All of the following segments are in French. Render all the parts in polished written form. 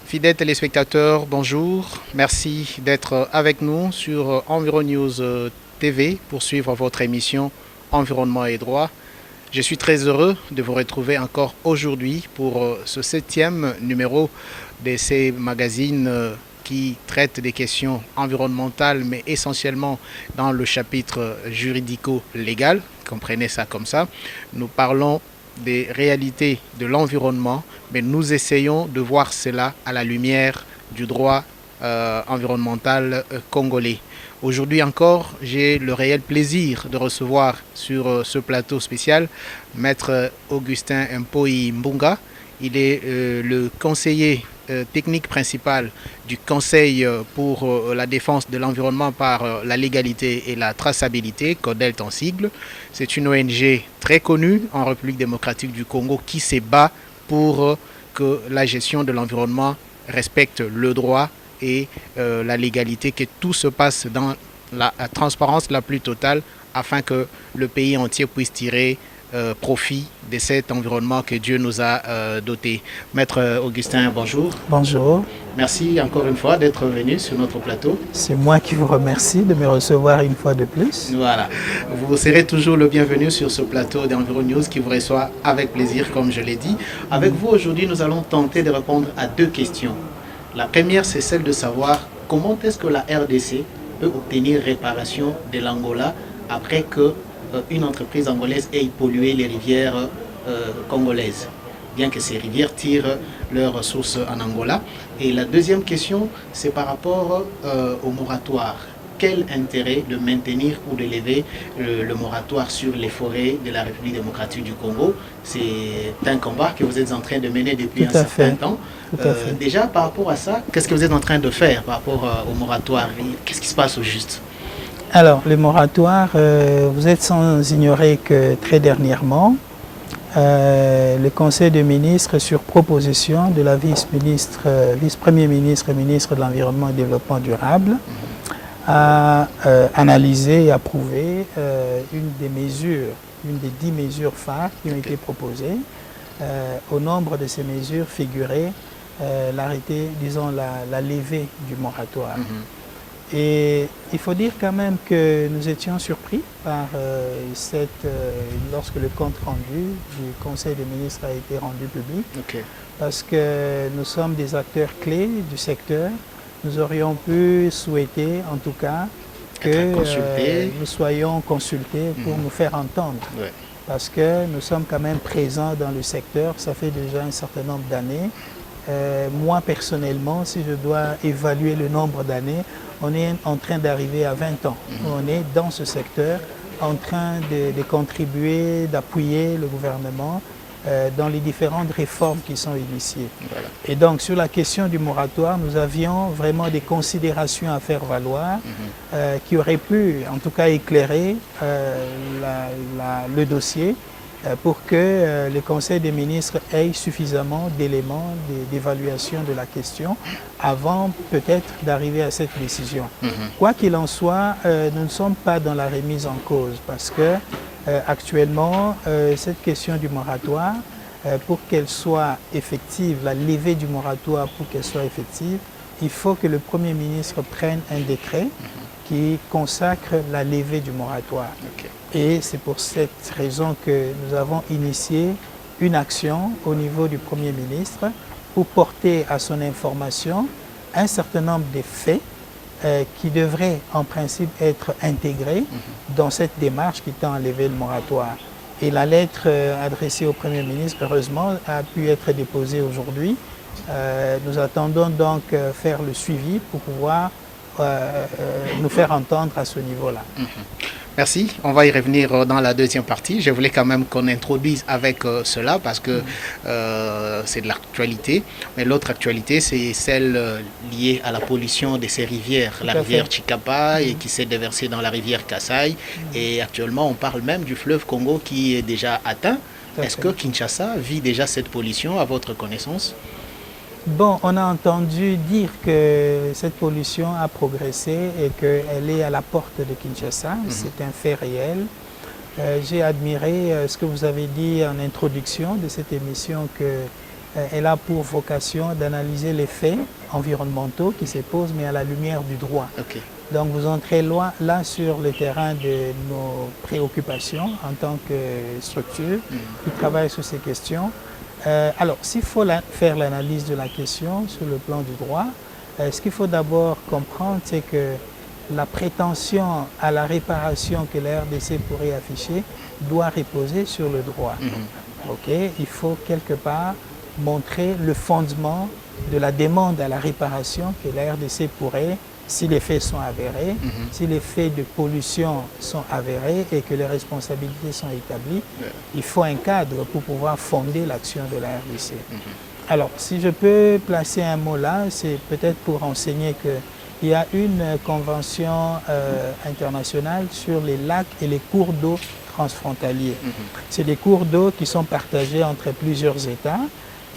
Fidèles téléspectateurs, bonjour. Merci d'être avec nous sur Environews TV pour suivre votre émission Environnement et droit. Je suis très heureux de vous retrouver encore aujourd'hui pour ce 7e numéro de ces magazines qui traitent des questions environnementales, mais essentiellement dans le chapitre juridico-légal. Comprenez ça comme ça. Nous parlons des réalités de l'environnement, mais nous essayons de voir cela à la lumière du droit environnemental congolais. Aujourd'hui encore, j'ai le réel plaisir de recevoir sur ce plateau spécial Maître Augustin Mpoyi Mbunga. Il est le conseiller technique principal du Conseil pour la défense de l'environnement par la légalité et la traçabilité, CODELT en sigle. C'est une ONG très connue en République démocratique du Congo qui se bat pour que la gestion de l'environnement respecte le droit et la légalité, que tout se passe dans la transparence la plus totale afin que le pays entier puisse tirer profit de cet environnement que Dieu nous a doté. Maître Augustin, bonjour. Bonjour. Merci encore une fois d'être venu sur notre plateau. C'est moi qui vous remercie de me recevoir une fois de plus. Voilà. Vous serez toujours le bienvenu sur ce plateau d'Environews qui vous reçoit avec plaisir, comme je l'ai dit. Avec vous aujourd'hui, nous allons tenter de répondre à deux questions. La première, c'est celle de savoir comment est-ce que la RDC peut obtenir réparation de l'Angola après que une entreprise angolaise ait pollué les rivières congolaises, bien que ces rivières tirent leurs ressources en Angola. Et la deuxième question, c'est par rapport au moratoire. Quel intérêt de maintenir ou de lever le moratoire sur les forêts de la République démocratique du Congo? C'est un combat que vous êtes en train de mener depuis un certain temps. Déjà, par rapport à ça, qu'est-ce que vous êtes en train de faire par rapport au moratoire? Qu'est-ce qui se passe au juste? Alors, le moratoire, vous êtes sans ignorer que très dernièrement, le Conseil des ministres, sur proposition de la vice-premier ministre et ministre de l'Environnement et du Développement durable, a analysé et approuvé une des 10 mesures phares qui ont été proposées. Au nombre de ces mesures figurait l'arrêté, disons la levée du moratoire. Et il faut dire quand même que nous étions surpris par lorsque le compte rendu du Conseil des ministres a été rendu public, parce que nous sommes des acteurs clés du secteur. Nous aurions pu souhaiter, en tout cas, que nous soyons consultés pour nous faire entendre. Parce que nous sommes quand même présents dans le secteur, ça fait déjà un certain nombre d'années. Moi, personnellement, si je dois évaluer le nombre d'années, on est en train d'arriver à 20 ans. On est dans ce secteur en train de contribuer, d'appuyer le gouvernement dans les différentes réformes qui sont initiées. Voilà. Et donc, sur la question du moratoire, nous avions vraiment des considérations à faire valoir qui auraient pu, en tout cas, éclairer le dossier pour que le Conseil des ministres ait suffisamment d'éléments d'évaluation de la question avant peut-être d'arriver à cette décision. Quoi qu'il en soit, nous ne sommes pas dans la remise en cause parce que actuellement, cette question du moratoire, pour qu'elle soit effective, la levée du moratoire pour qu'elle soit effective, il faut que le Premier ministre prenne un décret qui consacre la levée du moratoire. Et c'est pour cette raison que nous avons initié une action au niveau du Premier ministre pour porter à son information un certain nombre de faits qui devraient en principe être intégrés dans cette démarche qui tend à lever le moratoire. Et la lettre adressée au Premier ministre, heureusement, a pu être déposée aujourd'hui. Nous attendons donc faire le suivi pour pouvoir nous faire entendre à ce niveau-là. Merci. On va y revenir dans la deuxième partie. Je voulais quand même qu'on introduise avec cela parce que c'est de l'actualité. Mais l'autre actualité, c'est celle liée à la pollution de ces rivières. La rivière Chikapa et qui s'est déversée dans la rivière Kasaï. Et actuellement, on parle même du fleuve Congo qui est déjà atteint. Est-ce que Kinshasa vit déjà cette pollution à votre connaissance? Bon, on a entendu dire que cette pollution a progressé et qu'elle est à la porte de Kinshasa. C'est un fait réel. J'ai admiré ce que vous avez dit en introduction de cette émission, que elle a pour vocation d'analyser les faits environnementaux qui se posent, mais à la lumière du droit. Ok. Donc vous entrez là sur le terrain de nos préoccupations en tant que structure qui travaille sur ces questions. Alors, s'il faut faire l'analyse de la question sur le plan du droit, ce qu'il faut d'abord comprendre, c'est que la prétention à la réparation que la RDC pourrait afficher doit reposer sur le droit. Okay? Il faut quelque part montrer le fondement de la demande à la réparation que la RDC pourrait, si les faits sont avérés, si les faits de pollution sont avérés et que les responsabilités sont établies, il faut un cadre pour pouvoir fonder l'action de la RDC. Alors, si je peux placer un mot là, c'est peut-être pour enseigner qu'il y a une convention internationale sur les lacs et les cours d'eau transfrontaliers. C'est des cours d'eau qui sont partagés entre plusieurs États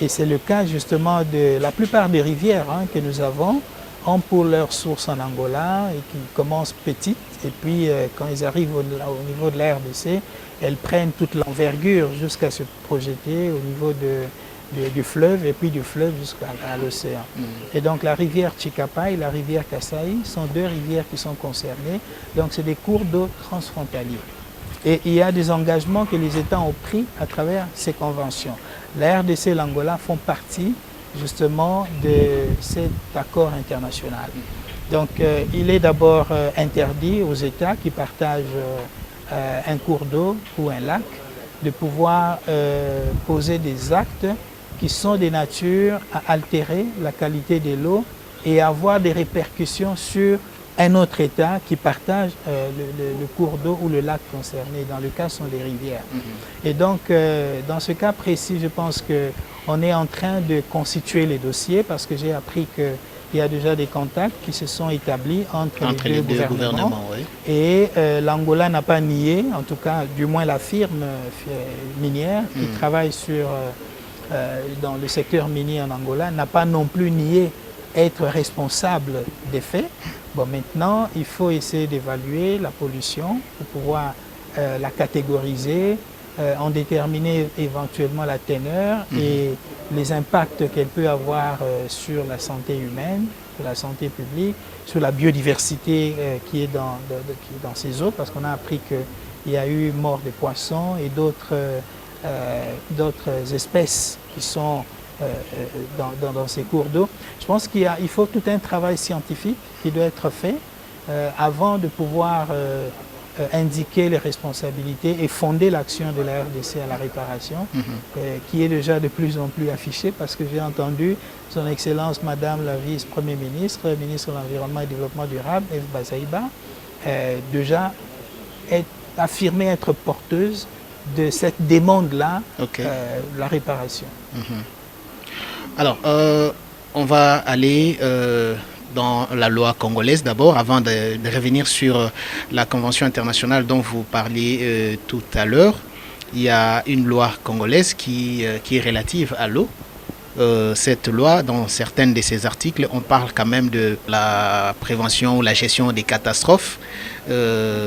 et c'est le cas justement de la plupart des rivières que nous avons ont pour leur source en Angola et qui commencent petites et puis quand ils arrivent au niveau de la RDC, elles prennent toute l'envergure jusqu'à se projeter au niveau du fleuve et puis du fleuve jusqu'à l'océan. Et donc la rivière Chikapa et la rivière Kasaï sont deux rivières qui sont concernées, donc c'est des cours d'eau transfrontaliers. Et il y a des engagements que les États ont pris à travers ces conventions. La RDC et l'Angola font partie justement de cet accord international. Donc il est d'abord interdit aux États qui partagent un cours d'eau ou un lac de pouvoir poser des actes qui sont de nature à altérer la qualité de l'eau et avoir des répercussions sur un autre État qui partage le cours d'eau ou le lac concerné. Dans le cas, ce sont les rivières. Et donc, dans ce cas précis, je pense qu'on est en train de constituer les dossiers parce que j'ai appris qu'il y a déjà des contacts qui se sont établis entre les deux gouvernements. Oui. Et l'Angola n'a pas nié, en tout cas, du moins la firme minière qui travaille dans le secteur minier en Angola n'a pas non plus nié être responsable des faits. Bon, maintenant, il faut essayer d'évaluer la pollution pour pouvoir la catégoriser, en déterminer éventuellement la teneur et les impacts qu'elle peut avoir sur la santé humaine, sur la santé publique, sur la biodiversité qui est dans ces eaux, parce qu'on a appris qu'il y a eu mort des poissons et d'autres espèces qui sont dans ces cours d'eau. Je pense qu'il faut tout un travail scientifique qui doit être fait avant de pouvoir indiquer les responsabilités et fonder l'action de la RDC à la réparation, qui est déjà de plus en plus affichée parce que j'ai entendu Son Excellence Madame la Vice-Première ministre, ministre de l'Environnement et du Développement durable, Eve Bazaïba, déjà affirmer être porteuse de cette demande-là, la réparation. Alors, on va aller dans la loi congolaise d'abord, avant de revenir sur la convention internationale dont vous parliez tout à l'heure. Il y a une loi congolaise qui est relative à l'eau. Cette loi, dans certains de ses articles, on parle quand même de la prévention ou la gestion des catastrophes.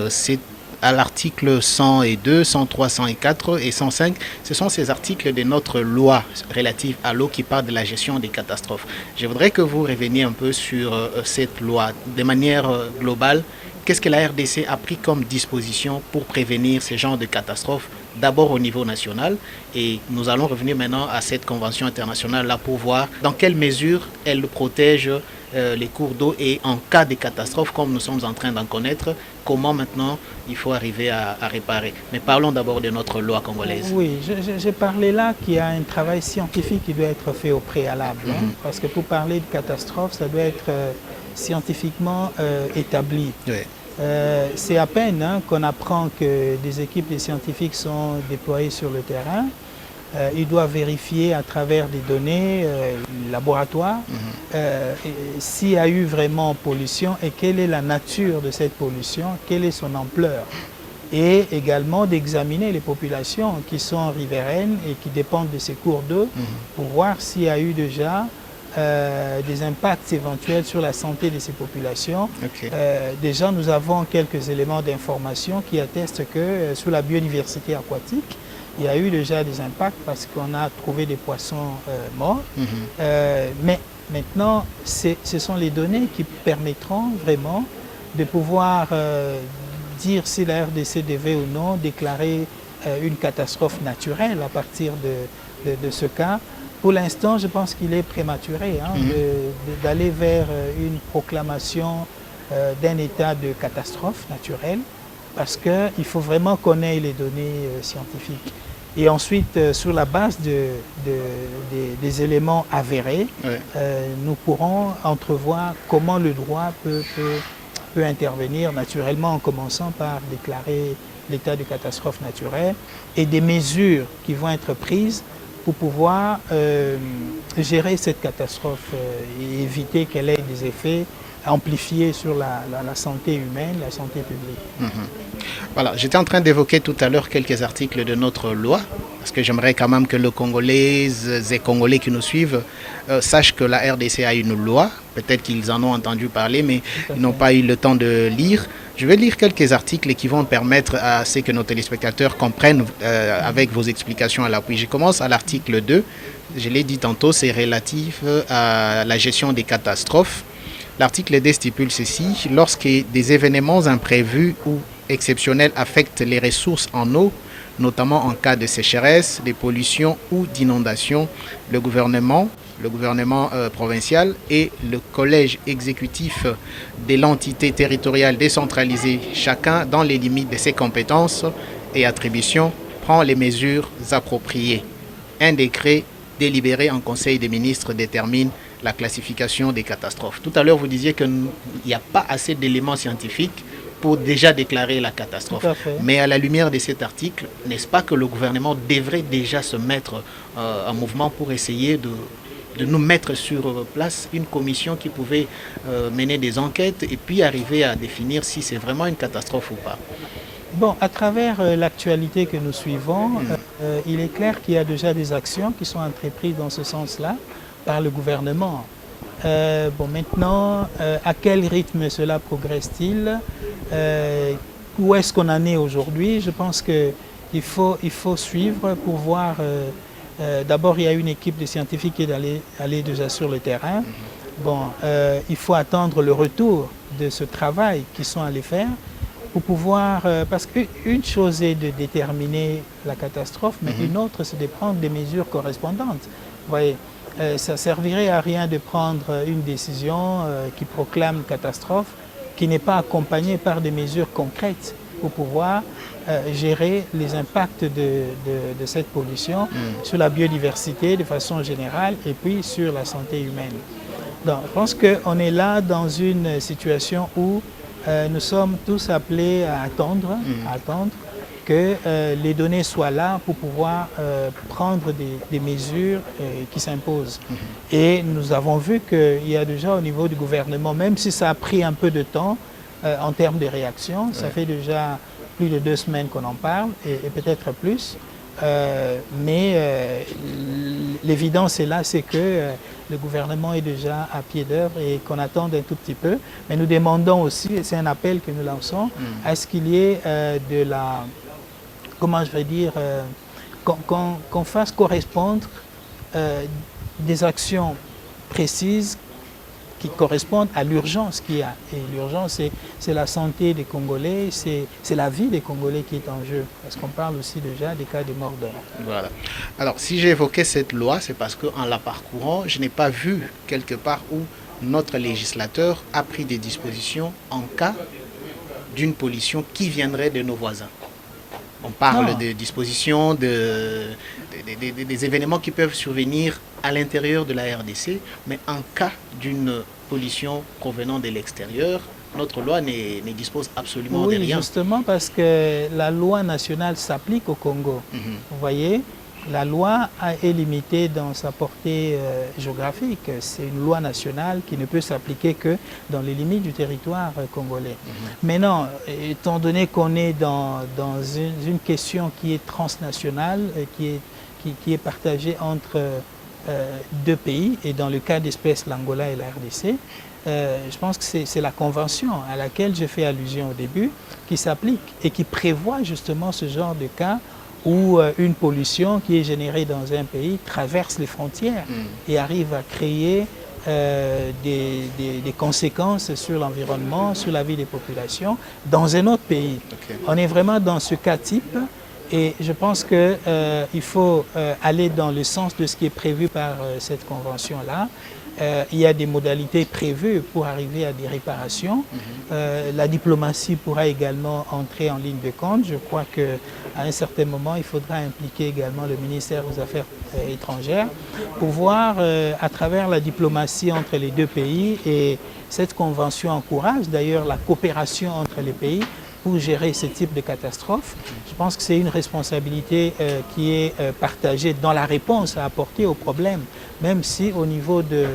C'est à l'article 102, 103, 104 et 105, ce sont ces articles de notre loi relative à l'eau qui parlent de la gestion des catastrophes. Je voudrais que vous reveniez un peu sur cette loi de manière globale. Qu'est-ce que la RDC a pris comme disposition pour prévenir ce genre de catastrophes, d'abord au niveau national, et nous allons revenir maintenant à cette convention internationale-là pour voir dans quelle mesure elle protège les cours d'eau et en cas de catastrophe, comme nous sommes en train d'en connaître, comment maintenant il faut arriver à réparer. Mais parlons d'abord de notre loi congolaise. Oui, j'ai parlé là qu'il y a un travail scientifique qui doit être fait au préalable, parce que pour parler de catastrophe, ça doit être scientifiquement établi. Oui. C'est à peine qu'on apprend que des équipes de scientifiques sont déployées sur le terrain. Ils doivent vérifier à travers des données laboratoires s'il y a eu vraiment pollution et quelle est la nature de cette pollution, quelle est son ampleur. Et également d'examiner les populations qui sont riveraines et qui dépendent de ces cours d'eau pour voir s'il y a eu déjà des impacts éventuels sur la santé de ces populations. Déjà, nous avons quelques éléments d'information qui attestent que sur la biodiversité aquatique, il y a eu déjà des impacts parce qu'on a trouvé des poissons morts. Mais maintenant, ce sont les données qui permettront vraiment de pouvoir dire si la RDC devait ou non déclarer une catastrophe naturelle à partir de ce cas. Pour l'instant, je pense qu'il est prématuré d'aller vers une proclamation d'un état de catastrophe naturelle parce qu'il faut vraiment connaître les données scientifiques. Et ensuite, sur la base des éléments avérés, nous pourrons entrevoir comment le droit peut intervenir naturellement en commençant par déclarer l'état de catastrophe naturelle et des mesures qui vont être prises pour pouvoir gérer cette catastrophe et éviter qu'elle ait des effets amplifiés sur la santé humaine, la santé publique. Voilà, j'étais en train d'évoquer tout à l'heure quelques articles de notre loi, parce que j'aimerais quand même que les Congolaises et Congolais qui nous suivent sachent que la RDC a une loi. Peut-être qu'ils en ont entendu parler, mais ils n'ont pas eu le temps de lire. Je vais lire quelques articles qui vont permettre à ce que nos téléspectateurs comprennent avec vos explications à l'appui. Je commence à l'article 2. Je l'ai dit tantôt, c'est relatif à la gestion des catastrophes. L'article 2 stipule ceci: lorsque des événements imprévus ou exceptionnels affectent les ressources en eau, notamment en cas de sécheresse, de pollution ou d'inondation, le gouvernement provincial et le collège exécutif de l'entité territoriale décentralisée, chacun dans les limites de ses compétences et attributions, prend les mesures appropriées. Un décret délibéré en Conseil des ministres détermine la classification des catastrophes. Tout à l'heure, vous disiez qu'il n'y a pas assez d'éléments scientifiques pour déjà déclarer la catastrophe. Mais à la lumière de cet article, n'est-ce pas que le gouvernement devrait déjà se mettre en mouvement pour essayer de nous mettre sur place une commission qui pouvait mener des enquêtes et puis arriver à définir si c'est vraiment une catastrophe ou pas? Bon, à travers l'actualité que nous suivons, il est clair qu'il y a déjà des actions qui sont entreprises dans ce sens-là par le gouvernement. Bon, maintenant, à quel rythme cela progresse-t-il? Où est-ce qu'on en est aujourd'hui? Je pense qu'il faut suivre pour voir. D'abord, il y a une équipe de scientifiques qui est allée déjà sur le terrain. Bon, il faut attendre le retour de ce travail qu'ils sont allés faire pour pouvoir... parce qu'une chose est de déterminer la catastrophe, mais une autre, c'est de prendre des mesures correspondantes. Vous voyez, ça ne servirait à rien de prendre une décision qui proclame catastrophe, qui n'est pas accompagnée par des mesures concrètes pour pouvoir gérer les impacts de cette pollution sur la biodiversité de façon générale et puis sur la santé humaine. Donc, je pense qu'on est là dans une situation où nous sommes tous appelés à attendre que les données soient là pour pouvoir prendre des mesures qui s'imposent. Et nous avons vu qu'il y a déjà au niveau du gouvernement, même si ça a pris un peu de temps en termes de réaction, ça fait déjà plus de 2 semaines qu'on en parle et peut-être plus. Mais l'évidence est là, c'est que le gouvernement est déjà à pied d'œuvre et qu'on attend un tout petit peu. Mais nous demandons aussi, et c'est un appel que nous lançons, à ce qu'il y ait de la... Comment je vais dire, qu'on fasse correspondre des actions précises qui correspondent à l'urgence qu'il y a. Et l'urgence, c'est la santé des Congolais, c'est la vie des Congolais qui est en jeu. Parce qu'on parle aussi déjà des cas de mort d'homme. Voilà. Alors, si j'ai évoqué cette loi, c'est parce qu'en la parcourant, je n'ai pas vu quelque part où notre législateur a pris des dispositions en cas d'une pollution qui viendrait de nos voisins. On parle de dispositions, des événements qui peuvent survenir à l'intérieur de la RDC, mais en cas d'une pollution provenant de l'extérieur, notre loi ne dispose absolument de rien. Oui, justement parce que la loi nationale s'applique au Congo. Vous voyez, la loi est limitée dans sa portée géographique. C'est une loi nationale qui ne peut s'appliquer que dans les limites du territoire congolais. Maintenant, étant donné qu'on est dans une question qui est transnationale, qui est partagée entre 2 pays, et dans le cas d'espèce l'Angola et la RDC, je pense que c'est la convention à laquelle j'ai fait allusion au début qui s'applique et qui prévoit justement ce genre de cas où une pollution qui est générée dans un pays traverse les frontières et arrive à créer des conséquences sur l'environnement, sur la vie des populations dans un autre pays. Okay. On est vraiment dans ce cas type et je pense qu'il faut aller dans le sens de ce qui est prévu par cette convention-là. Il y a des modalités prévues pour arriver à des réparations. La diplomatie pourra également entrer en ligne de compte. Je crois qu'à un certain moment, il faudra impliquer également le ministère des Affaires étrangères pour voir à travers la diplomatie entre les deux pays, et cette convention encourage d'ailleurs la coopération entre les pays pour gérer ce type de catastrophe. Je pense que c'est une responsabilité qui est partagée dans la réponse à apporter au problème, même si au niveau de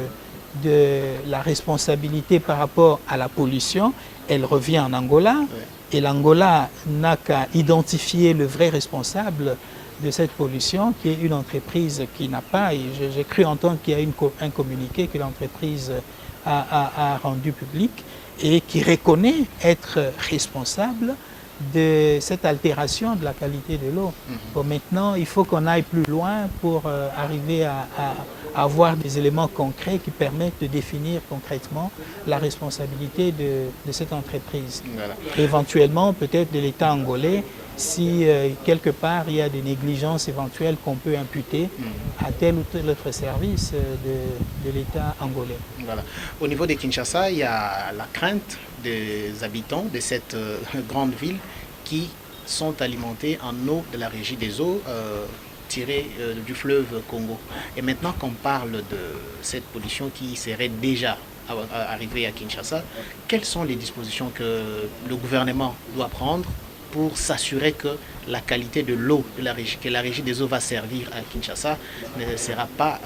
la responsabilité par rapport à la pollution, elle revient en Angola, et l'Angola n'a qu'à identifier le vrai responsable de cette pollution, qui est une entreprise qui n'a pas, et j'ai cru entendre qu'il y a un communiqué que l'entreprise a rendu public, et qui reconnaît être responsable de cette altération de la qualité de l'eau. Bon, maintenant, il faut qu'on aille plus loin pour arriver à avoir des éléments concrets qui permettent de définir concrètement la responsabilité de cette entreprise. Voilà. Éventuellement, peut-être de l'État angolais, si quelque part il y a des négligences éventuelles qu'on peut imputer à tel ou tel autre service de l'État angolais. Voilà. Au niveau de Kinshasa, il y a la crainte des habitants de cette grande ville qui sont alimentés en eau de la régie des eaux tirée du fleuve Congo. Et maintenant qu'on parle de cette pollution qui serait déjà arrivée à Kinshasa, quelles sont les dispositions que le gouvernement doit prendre pour s'assurer que la qualité de l'eau que la régie des eaux va servir à Kinshasa ne sera pas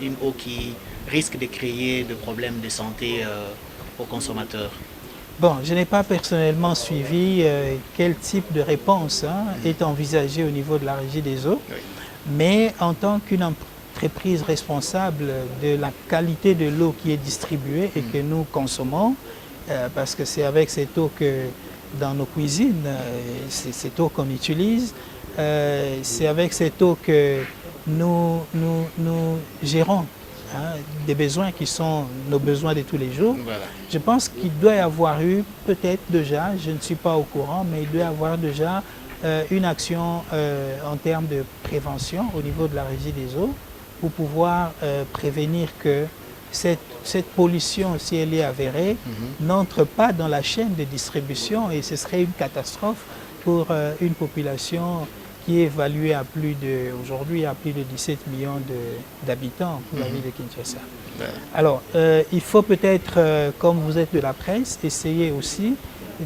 une eau qui risque de créer des problèmes de santé aux consommateurs? Bon, je n'ai pas personnellement suivi quel type de réponse est envisagée au niveau de la régie des eaux, mais en tant qu'une entreprise responsable de la qualité de l'eau qui est distribuée et que nous consommons, parce que c'est avec cette eau que dans nos cuisines, c'est cette eau qu'on utilise, c'est avec cette eau que nous gérons des besoins qui sont nos besoins de tous les jours. Voilà. Je pense qu'il doit y avoir eu peut-être déjà, je ne suis pas au courant, mais il doit y avoir déjà une action en termes de prévention au niveau de la régie des eaux pour pouvoir prévenir que cette pollution, si elle est avérée, n'entre pas dans la chaîne de distribution, et ce serait une catastrophe pour une population qui est évaluée à aujourd'hui à plus de 17 millions d'habitants pour la ville de Kinshasa. Alors, il faut peut-être, comme vous êtes de la presse, essayer aussi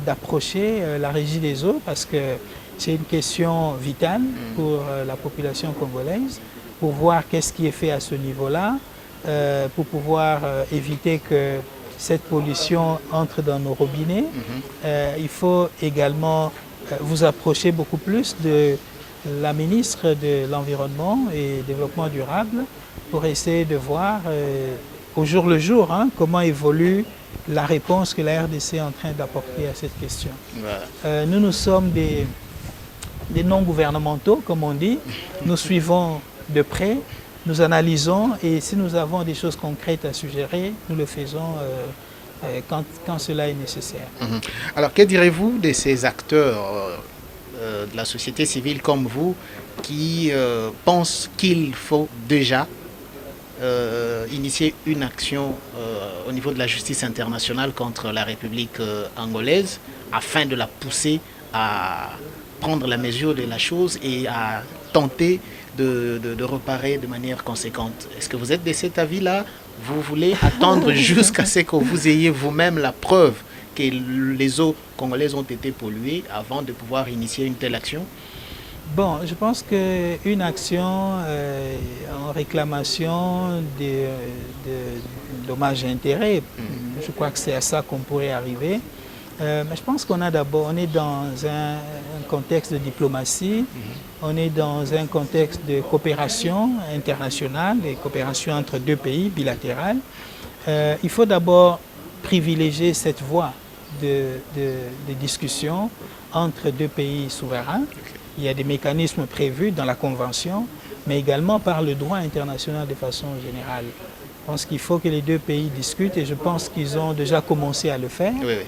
d'approcher la régie des eaux, parce que c'est une question vitale pour la population congolaise, pour voir qu'est-ce qui est fait à ce niveau-là, pour pouvoir éviter que cette pollution entre dans nos robinets. Il faut également vous approcher beaucoup plus de la ministre de l'Environnement et Développement durable pour essayer de voir au jour le jour comment évolue la réponse que la RDC est en train d'apporter à cette question. Voilà. Nous sommes des non-gouvernementaux, comme on dit. Nous suivons de près, nous analysons, et si nous avons des choses concrètes à suggérer, nous le faisons quand cela est nécessaire. Alors, que direz-vous de ces acteurs de la société civile comme vous qui pensent qu'il faut déjà initier une action au niveau de la justice internationale contre la République angolaise afin de la pousser à prendre la mesure de la chose et à tenter de reparer de manière conséquente? Est-ce que vous êtes de cet avis-là? Vous voulez attendre jusqu'à ce que vous ayez vous-même la preuve que les eaux congolaises ont été polluées avant de pouvoir initier une telle action? Bon, je pense qu'une action en réclamation de dommages et intérêts, je crois que c'est à ça qu'on pourrait arriver. Mais je pense qu'on est dans un contexte de diplomatie, on est dans un contexte de coopération internationale et coopération entre deux pays bilatérales. Il faut d'abord privilégier cette voie de discussion entre deux pays souverains il y a des mécanismes prévus dans la Convention, mais également par le droit international de façon générale. Je pense qu'il faut que les deux pays discutent et je pense qu'ils ont déjà commencé à le faire. Oui, oui.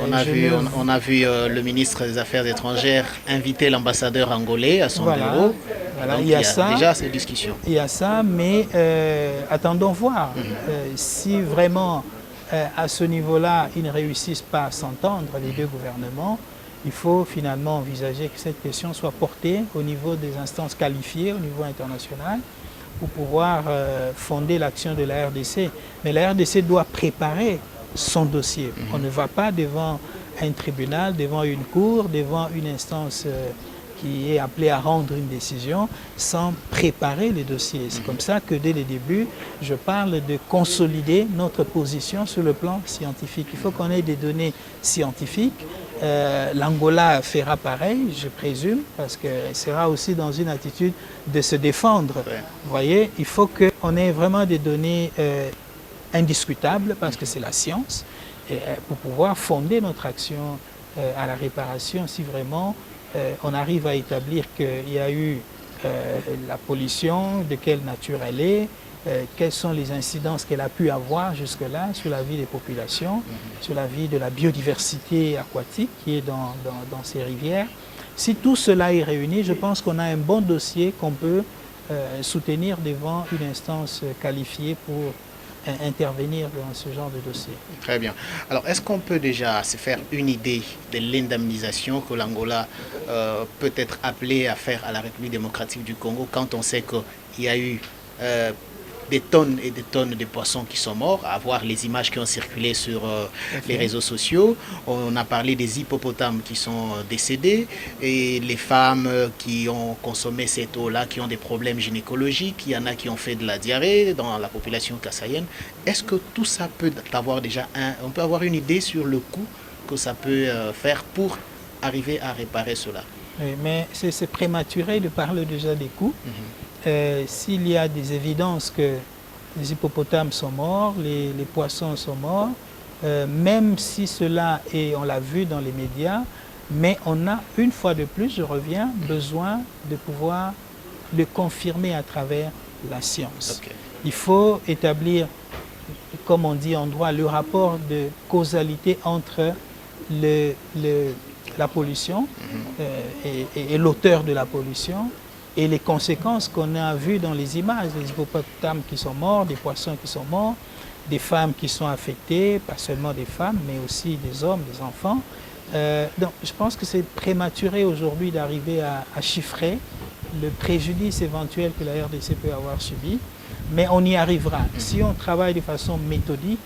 On a vu le ministre des Affaires étrangères inviter l'ambassadeur angolais à son bureau. Voilà, Donc, il y a ça, déjà ces discussions. Il y a ça, mais attendons voir. Si vraiment à ce niveau-là, ils ne réussissent pas à s'entendre, les deux gouvernements, il faut finalement envisager que cette question soit portée au niveau des instances qualifiées, au niveau international, pour pouvoir fonder l'action de la RDC. Mais la RDC doit préparer son dossier. On ne va pas devant un tribunal, devant une cour, devant une instance qui est appelée à rendre une décision sans préparer le dossier. C'est comme ça que dès le début, je parle de consolider notre position sur le plan scientifique. Il faut qu'on ait des données scientifiques. L'Angola fera pareil, je présume, parce qu'elle sera aussi dans une attitude de se défendre. Ouais. Vous voyez, il faut qu'on ait vraiment des données indiscutables, parce que c'est la science, et, pour pouvoir fonder notre action à la réparation si vraiment on arrive à établir qu'il y a eu la pollution, de quelle nature elle est, quelles sont les incidences qu'elle a pu avoir jusque-là sur la vie des populations, sur la vie de la biodiversité aquatique qui est dans ces rivières. Si tout cela est réuni, je pense qu'on a un bon dossier qu'on peut soutenir devant une instance qualifiée pour intervenir dans ce genre de dossier. Très bien. Alors, est-ce qu'on peut déjà se faire une idée de l'indemnisation que l'Angola peut être appelé à faire à la République démocratique du Congo quand on sait qu'il y a eu des tonnes et des tonnes de poissons qui sont morts, à voir les images qui ont circulé sur les réseaux sociaux. On a parlé des hippopotames qui sont décédés et les femmes qui ont consommé cette eau-là, qui ont des problèmes gynécologiques. Il y en a qui ont fait de la diarrhée dans la population kassaïenne. Est-ce que tout ça peut avoir déjà on peut avoir une idée sur le coût que ça peut faire pour arriver à réparer cela? Oui, mais c'est prématuré de parler déjà des coûts. S'il y a des évidences que les hippopotames sont morts, les poissons sont morts, même si cela est, on l'a vu dans les médias, mais on a une fois de plus, je reviens, besoin de pouvoir le confirmer à travers la science. Okay. Il faut établir, comme on dit en droit, le rapport de causalité entre la pollution et l'auteur de la pollution, et les conséquences qu'on a vues dans les images, des hippopotames qui sont morts, des poissons qui sont morts, des femmes qui sont affectées, pas seulement des femmes, mais aussi des hommes, des enfants. Donc, je pense que c'est prématuré aujourd'hui d'arriver à chiffrer le préjudice éventuel que la RDC peut avoir subi, mais on y arrivera. Si on travaille de façon méthodique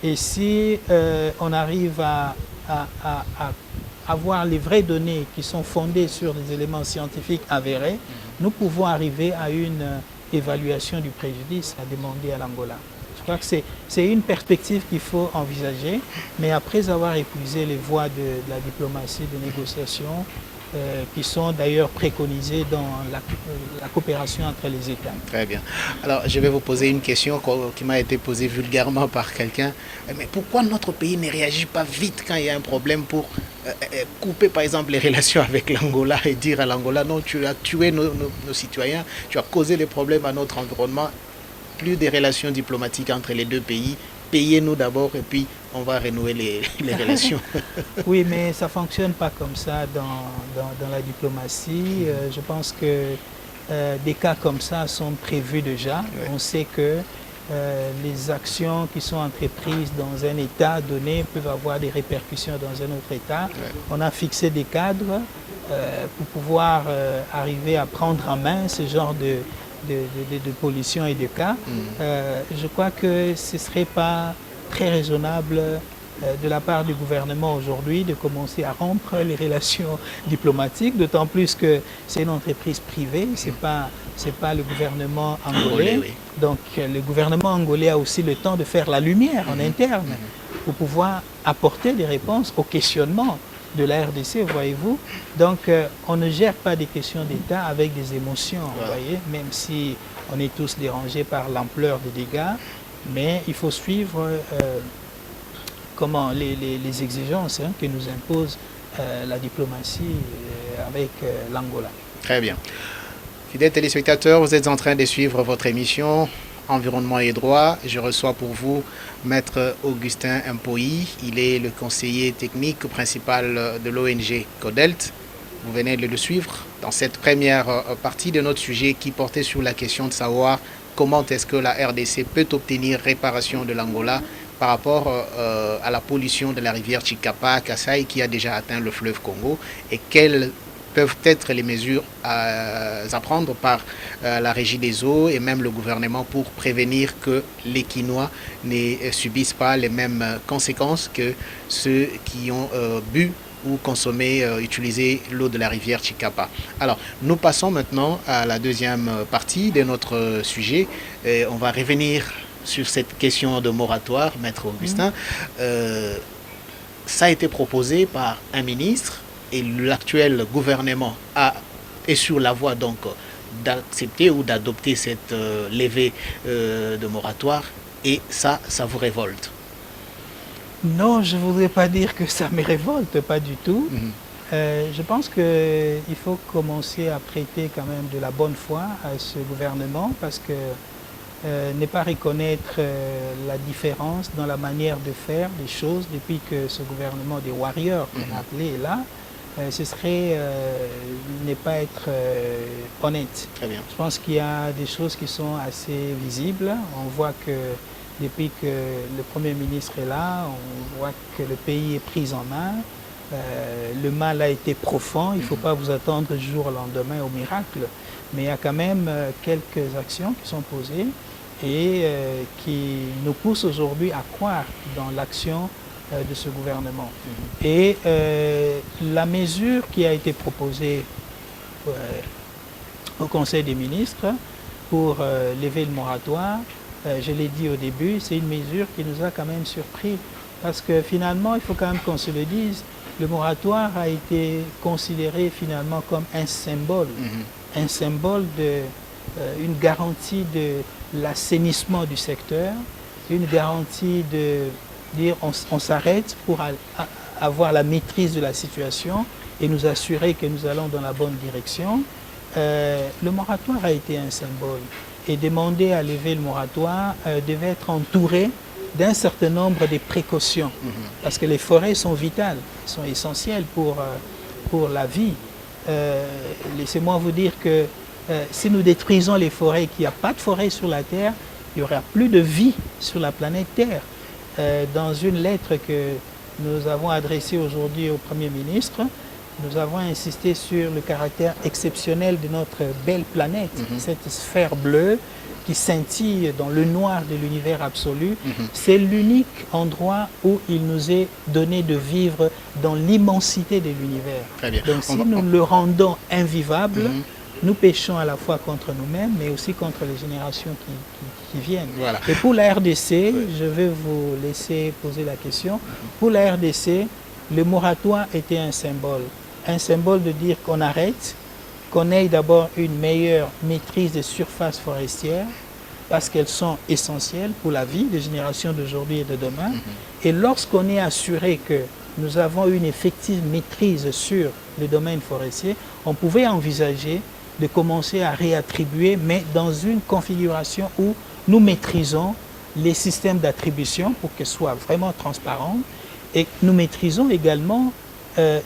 et si on arrive à avoir les vraies données qui sont fondées sur des éléments scientifiques avérés, nous pouvons arriver à une évaluation du préjudice à demander à l'Angola. Je crois que c'est une perspective qu'il faut envisager, mais après avoir épuisé les voies de la diplomatie, de négociation, qui sont d'ailleurs préconisées dans la coopération entre les États. Très bien. Alors, je vais vous poser une question qui m'a été posée vulgairement par quelqu'un. Mais pourquoi notre pays ne réagit pas vite quand il y a un problème pour couper, par exemple, les relations avec l'Angola et dire à l'Angola, non, tu as tué nos citoyens, tu as causé des problèmes à notre environnement, plus de relations diplomatiques entre les deux pays. Payez-nous d'abord et puis on va renouer les relations. Oui, mais ça ne fonctionne pas comme ça dans la diplomatie. Je pense que des cas comme ça sont prévus déjà. Oui. On sait que les actions qui sont entreprises dans un État donné peuvent avoir des répercussions dans un autre État. Oui. On a fixé des cadres pour pouvoir arriver à prendre en main ce genre de pollution et de cas. Je crois que ce ne serait pas très raisonnable de la part du gouvernement aujourd'hui de commencer à rompre les relations diplomatiques, d'autant plus que c'est une entreprise privée, c'est pas le gouvernement angolais. Oui. Donc le gouvernement angolais a aussi le temps de faire la lumière en interne pour pouvoir apporter des réponses aux questionnements de la RDC, voyez-vous. Donc, on ne gère pas des questions d'État avec des émotions, vous voyez, même si on est tous dérangés par l'ampleur des dégâts, mais il faut suivre les exigences que nous impose la diplomatie avec l'Angola. Très bien. Fidèles téléspectateurs, vous êtes en train de suivre votre émission Environnement et droit. Je reçois pour vous Maître Augustin Mpoyi. Il est le conseiller technique principal de l'ONG CODELT. Vous venez de le suivre dans cette première partie de notre sujet qui portait sur la question de savoir comment est-ce que la RDC peut obtenir réparation de l'Angola par rapport à la pollution de la rivière Chikapa, Kasaï, qui a déjà atteint le fleuve Congo, et quelles peuvent être les mesures à prendre par la Régie des eaux et même le gouvernement pour prévenir que les Quinois ne subissent pas les mêmes conséquences que ceux qui ont bu ou consommer, utiliser l'eau de la rivière Chikapa. Alors, nous passons maintenant à la deuxième partie de notre sujet. On va revenir sur cette question de moratoire, Maître Augustin. Ça a été proposé par un ministre et l'actuel gouvernement est sur la voie donc d'accepter ou d'adopter cette levée de moratoire, et ça vous révolte? Non, je ne voudrais pas dire que ça me révolte, pas du tout. Je pense qu'il faut commencer à prêter quand même de la bonne foi à ce gouvernement, parce que ne pas reconnaître la différence dans la manière de faire les choses depuis que ce gouvernement des warriors qu'on a appelé est là, ce serait ne pas être honnête. Très bien. Je pense qu'il y a des choses qui sont assez visibles. On voit que depuis que le Premier ministre est là, on voit que le pays est pris en main. Le mal a été profond. Il ne faut pas vous attendre du jour au lendemain au miracle. Mais il y a quand même quelques actions qui sont posées et qui nous poussent aujourd'hui à croire dans l'action de ce gouvernement. Et la mesure qui a été proposée au Conseil des ministres pour lever le moratoire, je l'ai dit au début, c'est une mesure qui nous a quand même surpris, parce que finalement, il faut quand même qu'on se le dise, le moratoire a été considéré finalement comme un symbole de une garantie de l'assainissement du secteur, une garantie de dire on s'arrête pour avoir la maîtrise de la situation et nous assurer que nous allons dans la bonne direction. Le moratoire a été un symbole, et demander à lever le moratoire devait être entouré d'un certain nombre de précautions, parce que les forêts sont vitales, sont essentielles pour la vie. Laissez-moi vous dire que si nous détruisons les forêts, qu'il n'y a pas de forêt sur la Terre, il n'y aura plus de vie sur la planète Terre. Dans une lettre que nous avons adressée aujourd'hui au Premier ministre, nous avons insisté sur le caractère exceptionnel de notre belle planète, cette sphère bleue qui scintille dans le noir de l'univers absolu. C'est l'unique endroit où il nous est donné de vivre dans l'immensité de l'univers. Donc si nous le rendons invivable, nous péchons à la fois contre nous-mêmes, mais aussi contre les générations qui viennent. Voilà. Et pour la RDC, je vais vous laisser poser la question. Pour la RDC, le moratoire était un symbole de dire qu'on arrête, qu'on ait d'abord une meilleure maîtrise des surfaces forestières, parce qu'elles sont essentielles pour la vie des générations d'aujourd'hui et de demain. Et lorsqu'on est assuré que nous avons une effective maîtrise sur le domaine forestier, on pouvait envisager de commencer à réattribuer, mais dans une configuration où nous maîtrisons les systèmes d'attribution pour qu'elles soient vraiment transparentes, et nous maîtrisons également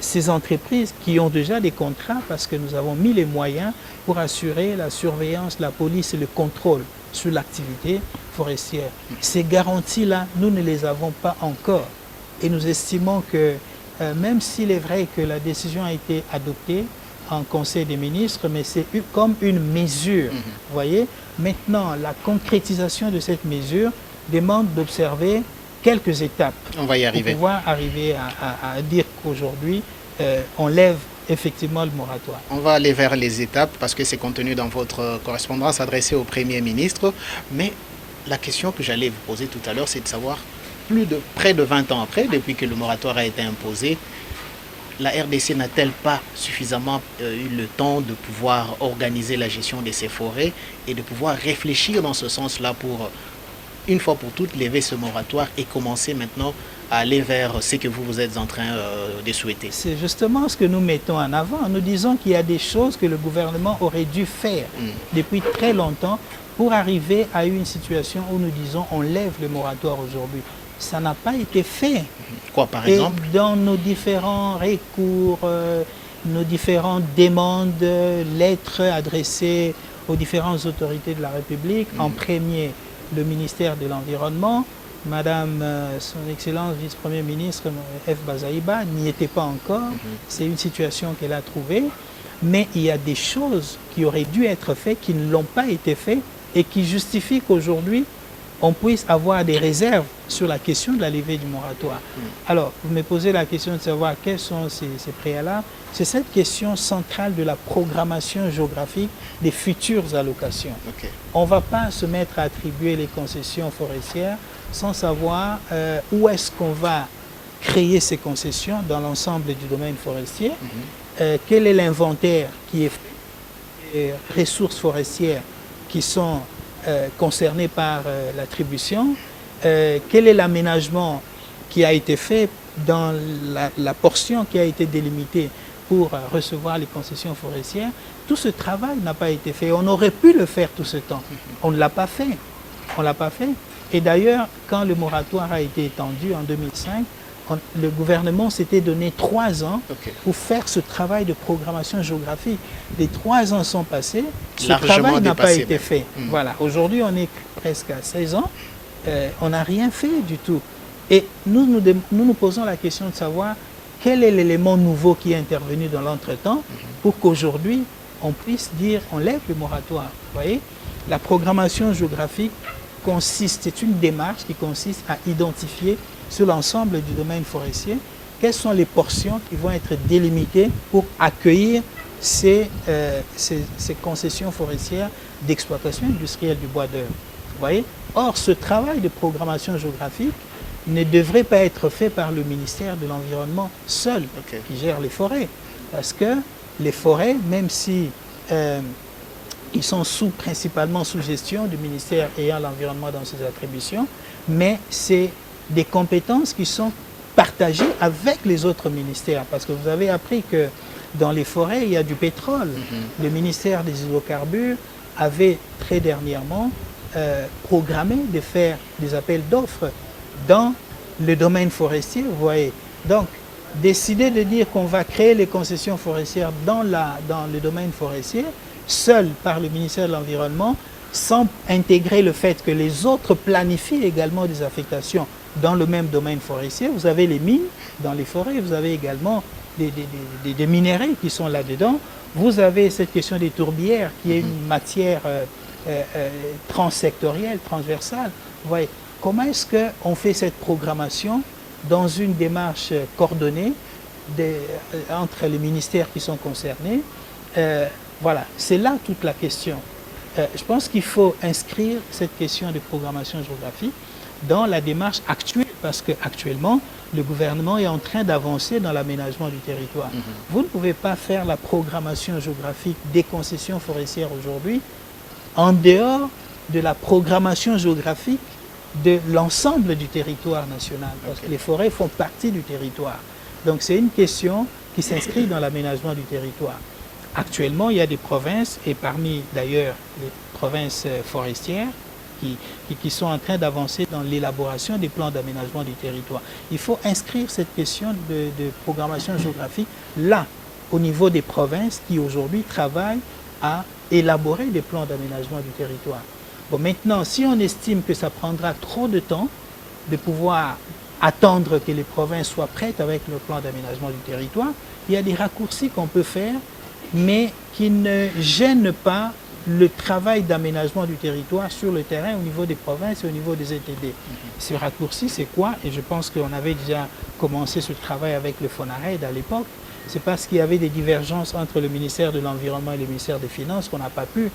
ces entreprises qui ont déjà des contrats, parce que nous avons mis les moyens pour assurer la surveillance, la police et le contrôle sur l'activité forestière. Ces garanties-là, nous ne les avons pas encore. Et nous estimons que même s'il est vrai que la décision a été adoptée en Conseil des ministres, mais c'est comme une mesure. Vous voyez, maintenant, la concrétisation de cette mesure demande d'observer quelques étapes. On va y arriver. Pour pouvoir arriver à dire qu'aujourd'hui, on lève effectivement le moratoire. On va aller vers les étapes, parce que c'est contenu dans votre correspondance adressée au Premier ministre. Mais la question que j'allais vous poser tout à l'heure, c'est de savoir, près de 20 ans après, depuis que le moratoire a été imposé, la RDC n'a-t-elle pas suffisamment eu le temps de pouvoir organiser la gestion de ces forêts et de pouvoir réfléchir dans ce sens-là pour une fois pour toutes, lever ce moratoire et commencer maintenant à aller vers ce que vous êtes en train de souhaiter? C'est justement ce que nous mettons en avant. Nous disons qu'il y a des choses que le gouvernement aurait dû faire depuis très longtemps pour arriver à une situation où nous disons on lève le moratoire aujourd'hui. Ça n'a pas été fait. Quoi, par exemple? Dans nos différents recours, nos différentes demandes, lettres adressées aux différentes autorités de la République, en premier le ministère de l'Environnement, Madame, son Excellence Vice-Premier ministre F. Bazaïba n'y était pas encore. C'est une situation qu'elle a trouvée. Mais il y a des choses qui auraient dû être faites, qui ne l'ont pas été faites et qui justifient qu'aujourd'hui, on puisse avoir des réserves sur la question de la levée du moratoire. Alors, vous me posez la question de savoir quels sont ces préalables. C'est cette question centrale de la programmation géographique des futures allocations. On ne va pas se mettre à attribuer les concessions forestières sans savoir où est-ce qu'on va créer ces concessions dans l'ensemble du domaine forestier. Quel est l'inventaire qui est fait des ressources forestières qui sont concernés par l'attribution, quel est l'aménagement qui a été fait dans la portion qui a été délimitée pour recevoir les concessions forestières. Tout ce travail n'a pas été fait. On aurait pu le faire tout ce temps. On ne l'a pas fait. On ne l'a pas fait. Et d'ailleurs, quand le moratoire a été étendu en 2005, le gouvernement s'était donné 3 ans pour faire ce travail de programmation géographique. Les 3 ans sont passés, ce travail n'a pas été fait. Voilà. Aujourd'hui, on est presque à 16 ans, on n'a rien fait du tout. Et nous posons la question de savoir quel est l'élément nouveau qui est intervenu dans l'entretemps pour qu'aujourd'hui, on puisse dire on lève le moratoire. Vous voyez, la programmation géographique c'est une démarche qui consiste à identifier sur l'ensemble du domaine forestier quelles sont les portions qui vont être délimitées pour accueillir ces concessions forestières d'exploitation industrielle du bois d'œuvre. Vous voyez? Or, ce travail de programmation géographique ne devrait pas être fait par le ministère de l'Environnement seul, qui gère les forêts. Parce que les forêts, même si ils sont principalement sous gestion du ministère ayant l'environnement dans ses attributions, mais c'est des compétences qui sont partagées avec les autres ministères. Parce que vous avez appris que dans les forêts, il y a du pétrole. Le ministère des hydrocarbures avait très dernièrement programmé de faire des appels d'offres dans le domaine forestier, vous voyez. Donc, décider de dire qu'on va créer les concessions forestières dans le domaine forestier, seul par le ministère de l'Environnement, sans intégrer le fait que les autres planifient également des affectations dans le même domaine forestier. Vous avez les mines dans les forêts, vous avez également des minerais qui sont là-dedans. Vous avez cette question des tourbières qui est une matière transsectorielle, transversale. Vous voyez, comment est-ce qu'on fait cette programmation dans une démarche coordonnée entre les ministères qui sont concernés? Voilà, c'est là toute la question. Je pense qu'il faut inscrire cette question de programmation géographique dans la démarche actuelle, parce qu'actuellement, le gouvernement est en train d'avancer dans l'aménagement du territoire. Vous ne pouvez pas faire la programmation géographique des concessions forestières aujourd'hui en dehors de la programmation géographique de l'ensemble du territoire national, parce que les forêts font partie du territoire. Donc c'est une question qui s'inscrit dans l'aménagement du territoire. Actuellement, il y a des provinces, et parmi d'ailleurs les provinces forestières, qui sont en train d'avancer dans l'élaboration des plans d'aménagement du territoire. Il faut inscrire cette question de programmation géographique là, au niveau des provinces qui aujourd'hui travaillent à élaborer des plans d'aménagement du territoire. Bon, maintenant, si on estime que ça prendra trop de temps de pouvoir attendre que les provinces soient prêtes avec le plan d'aménagement du territoire, il y a des raccourcis qu'on peut faire, mais qui ne gênent pas le travail d'aménagement du territoire sur le terrain au niveau des provinces et au niveau des ETD. Ce raccourci, c'est quoi? Et je pense qu'on avait déjà commencé ce travail avec le FONARED à l'époque. C'est parce qu'il y avait des divergences entre le ministère de l'Environnement et le ministère des Finances qu'on n'a pas pu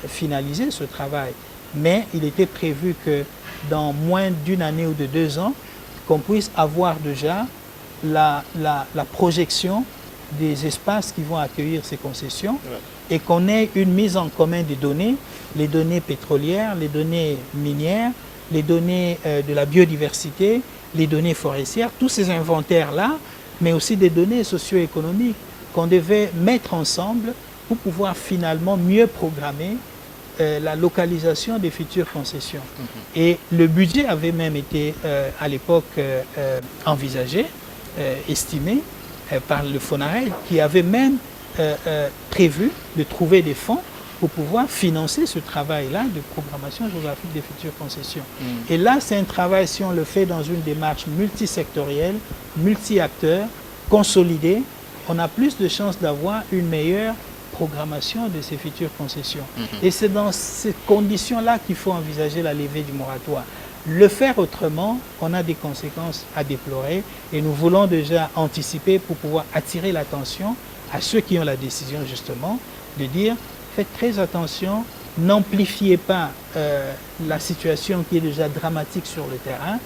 finaliser ce travail. Mais il était prévu que dans moins d'une année ou de 2 ans, qu'on puisse avoir déjà la projection des espaces qui vont accueillir ces concessions et qu'on ait une mise en commun des données, les données pétrolières, les données minières, les données de la biodiversité, les données forestières, tous ces inventaires-là, mais aussi des données socio-économiques qu'on devait mettre ensemble pour pouvoir finalement mieux programmer la localisation des futures concessions. Et le budget avait même été à l'époque envisagé, estimé par le FONAREL, qui avait même prévu de trouver des fonds pour pouvoir financer ce travail-là de programmation géographique des futures concessions. Et là, c'est un travail, si on le fait dans une démarche multisectorielle, multi-acteurs, consolidée, on a plus de chances d'avoir une meilleure programmation de ces futures concessions. Et c'est dans ces conditions-là qu'il faut envisager la levée du moratoire. Le faire autrement, on a des conséquences à déplorer et nous voulons déjà anticiper pour pouvoir attirer l'attention à ceux qui ont la décision justement de dire faites très attention, n'amplifiez pas la situation qui est déjà dramatique sur le terrain,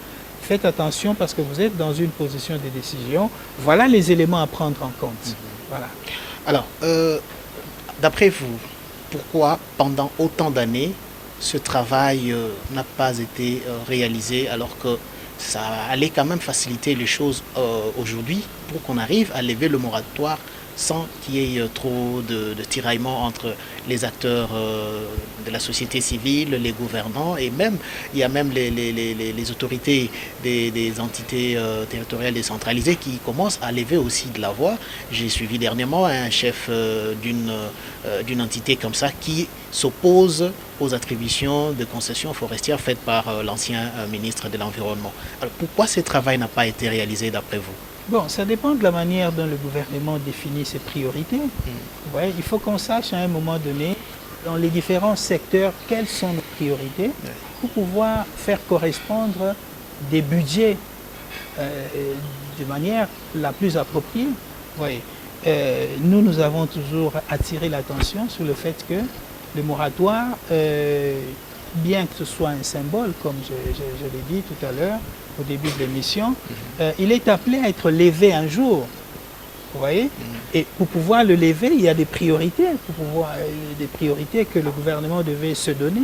faites attention parce que vous êtes dans une position de décision. Voilà les éléments à prendre en compte. Voilà. Alors, d'après vous, pourquoi pendant autant d'années ce travail n'a pas été réalisé alors que ça allait quand même faciliter les choses aujourd'hui pour qu'on arrive à lever le moratoire sans qu'il y ait trop de tiraillements entre les acteurs de la société civile, les gouvernants et même, il y a même les autorités des entités territoriales décentralisées qui commencent à lever aussi de la voix. J'ai suivi dernièrement un chef d'une entité comme ça qui s'oppose aux attributions de concessions forestières faites par l'ancien ministre de l'Environnement. Alors pourquoi ce travail n'a pas été réalisé d'après vous ? Bon, ça dépend de la manière dont le gouvernement définit ses priorités. Ouais, il faut qu'on sache à un moment donné, dans les différents secteurs, quelles sont nos priorités pour pouvoir faire correspondre des budgets de manière la plus appropriée. Ouais. Nous avons toujours attiré l'attention sur le fait que le moratoire, bien que ce soit un symbole, comme je l'ai dit tout à l'heure, au début de l'émission, il est appelé à être levé un jour. Vous voyez? Et pour pouvoir le lever, il y a des priorités, des priorités que le gouvernement devait se donner.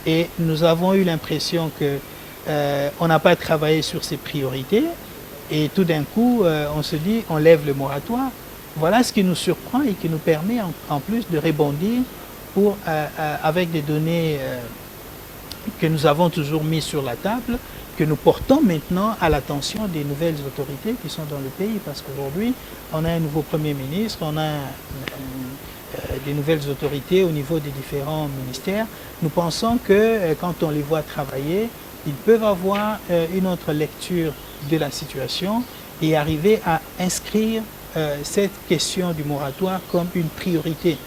Et nous avons eu l'impression que on n'a pas travaillé sur ces priorités. Et tout d'un coup, on se dit, on lève le moratoire. Voilà ce qui nous surprend et qui nous permet en plus de rebondir avec des données que nous avons toujours mises sur la table, que nous portons maintenant à l'attention des nouvelles autorités qui sont dans le pays. Parce qu'aujourd'hui, on a un nouveau Premier ministre, on a des nouvelles autorités au niveau des différents ministères. Nous pensons que quand on les voit travailler, ils peuvent avoir une autre lecture de la situation et arriver à inscrire cette question du moratoire comme une priorité.